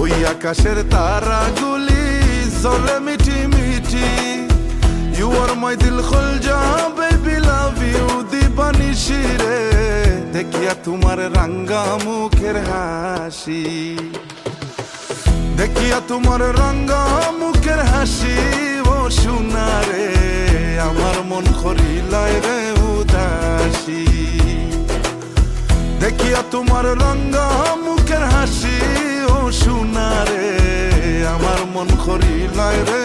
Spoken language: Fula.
ওই আকাশের তারাগুলি জ্বলে মিটি মিটি। ইউ আর মাই দিল খুল যা বেবি লাভ ইউ দিবানিশি রে, দেখিয়া তোমার রাঙ্গা মুখের হাসি, দেখিয়া তোমার রাঙ্গা মুখের হাসি ও সোনা রে, আমার মন করিলায় রে উদাসী। দেখিয়া তোমার রাঙ্গা মুখের হাসি ও সোনা রে, আমার মন করিলায় রে